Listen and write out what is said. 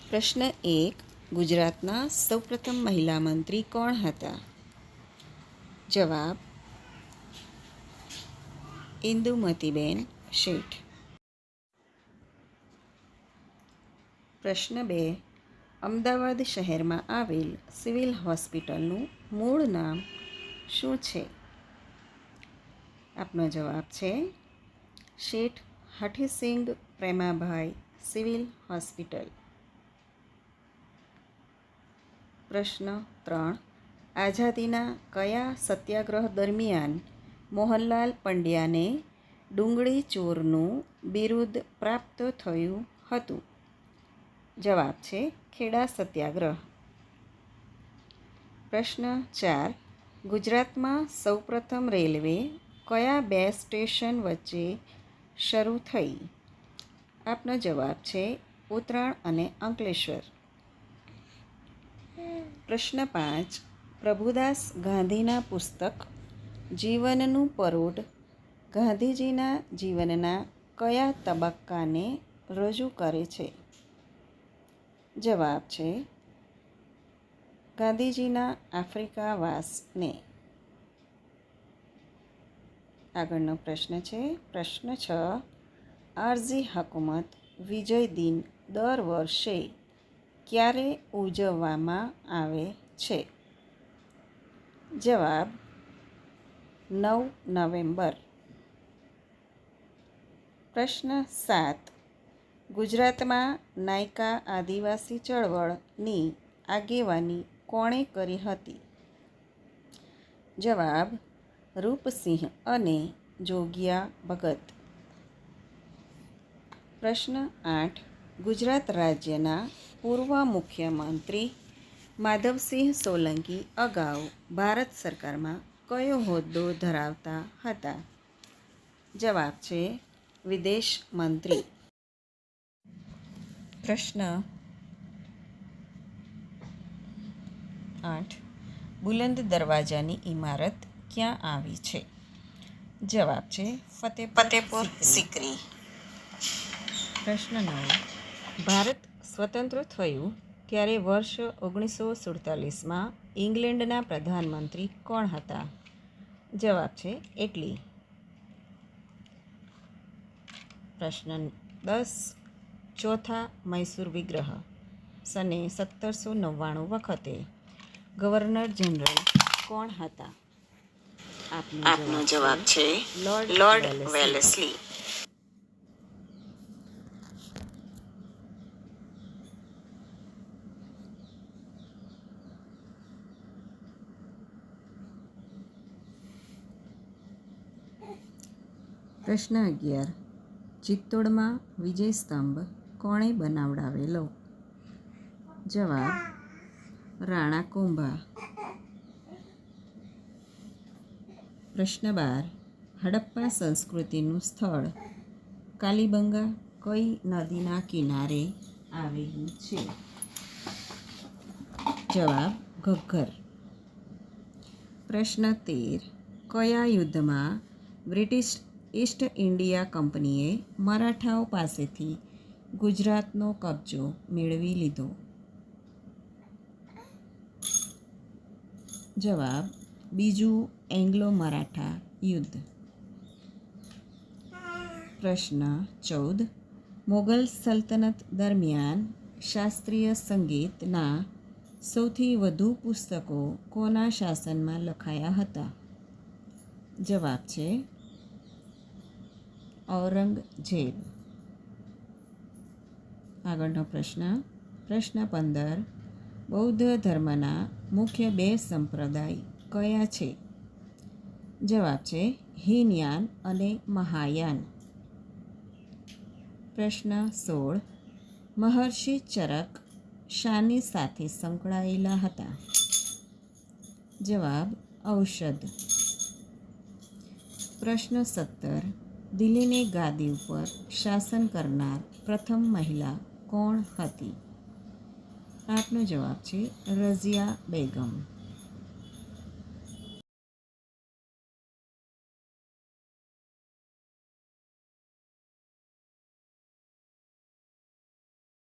પ્રશ્ન 1. ગુજરાતના સૌપ્રથમ મહિલા મંત્રી કોણ હતા? જવાબ: ઇન્દુમતીબેન શેઠ. પ્રશ્ન 2. અમદાવાદ શહેરમાં આવેલ સિવિલ હોસ્પિટલનું મૂળ નામ શું છે? આપનો જવાબ છે શેઠ હઠીસિંગ પ્રેમાભાઈ સિવિલ હોસ્પિટલ. પ્રશ્ન 3. આઝાદીના કયા સત્યાગ્રહ દરમિયાન મોહનલાલ પંડ્યાને ડુંગળી ચોરનું બિરુદ પ્રાપ્ત થયું હતું? જવાબ છે ખેડા સત્યાગ્રહ. પ્રશ્ન 4. ગુજરાતમાં સૌપ્રથમ રેલવે કયા બે સ્ટેશન વચ્ચે શરૂ થઈ? આપનો જવાબ છે ઉતરાણ અને અંકલેશ્વર. પ્રશ્ન 5. પ્રભુદાસ ગાંધીના પુસ્તક જીવનનું પરોઢ ગાંધીજીના જીવનના કયા તબક્કાને રજૂ કરે છે? જવાબ છે ગાંધીજીના આફ્રિકાવાસને. આગળનો પ્રશ્ન છે પ્રશ્ન 6. આરઝી હકુમત વિજય દિન દર વર્ષે ક્યારે ઉજવવામાં આવે છે? જવાબ 9 નવેમ્બર. પ્રશ્ન 7. ગુજરાતમાં નાયકા આદિવાસી ચળવળની આગેવાની કોણે કરી હતી? જવાબ રૂપસિંહ અને જોગિયા ભગત. પ્રશ્ન 8. ગુજરાત રાજ્યના પૂર્વ મુખ્યમંત્રી માધવસિંહ સોલંકી અગાઉ ભારત સરકારમાં કયો હોદ્દો ધરાવતા હતા? જવાબ છે વિદેશ મંત્રી. પ્રશ્ન 8. બુલંદ દરવાજાની ઇમારત ક્યાં આવી છે? જવાબ છે ફતેપુર સિકરી. પ્રશ્ન 9. ભારત સ્વતંત્ર થયું ત્યારે વર્ષ 1947માં ઇંગ્લેન્ડના પ્રધાનમંત્રી કોણ હતા? જવાબ છે એટલી. પ્રશ્ન 10. ચોથા મૈસૂર વિગ્રહ સને 1799 વખતે ગવર્નર જનરલ કોણ હતા? આપનો જવાબ છે લોર્ડ વેલેસ્લી. પ્રશ્ન 11. ચિત્તોડમાં વિજય સ્તંભ કોણે બનાવડાવેલો? જવાબ રાણા કુંભા. પ્રશ્ન 12. હડપ્પા સંસ્કૃતિનું સ્થળ કાલીબંગા કઈ નદીના કિનારે આવેલું છે? જવાબ ઘગ્ગર. પ્રશ્ન 13. કયા યુદ્ધમાં બ્રિટિશ ઈસ્ટ ઇન્ડિયા કંપનીએ મરાઠાઓ પાસેથી ગુજરાતનો કબજો મેળવી લીધો? જવાબ બીજું એંગ્લો મરાઠા યુદ્ધ. પ્રશ્ન 14. મોગલ સલ્તનત દરમિયાન શાસ્ત્રીય સંગીતના સૌથી વધુ પુસ્તકો કોના શાસનમાં લખાયા હતા? જવાબ છે ઔરંગઝેબ. આગળનો પ્રશ્ન 15. બૌદ્ધ ધર્મના મુખ્ય બે સંપ્રદાય કયા છે? જવાબ છે હીનયાન અને મહાયાન. પ્રશ્ન 16. મહર્ષિ ચરક શાની સાથે સંકળાયેલા હતા? જવાબ ઔષધ. પ્રશ્ન 17. દિલ્હીની ગાદી ઉપર શાસન કરનાર પ્રથમ મહિલા કોણ હતી? આપનો જવાબ છે રઝિયા બેગમ.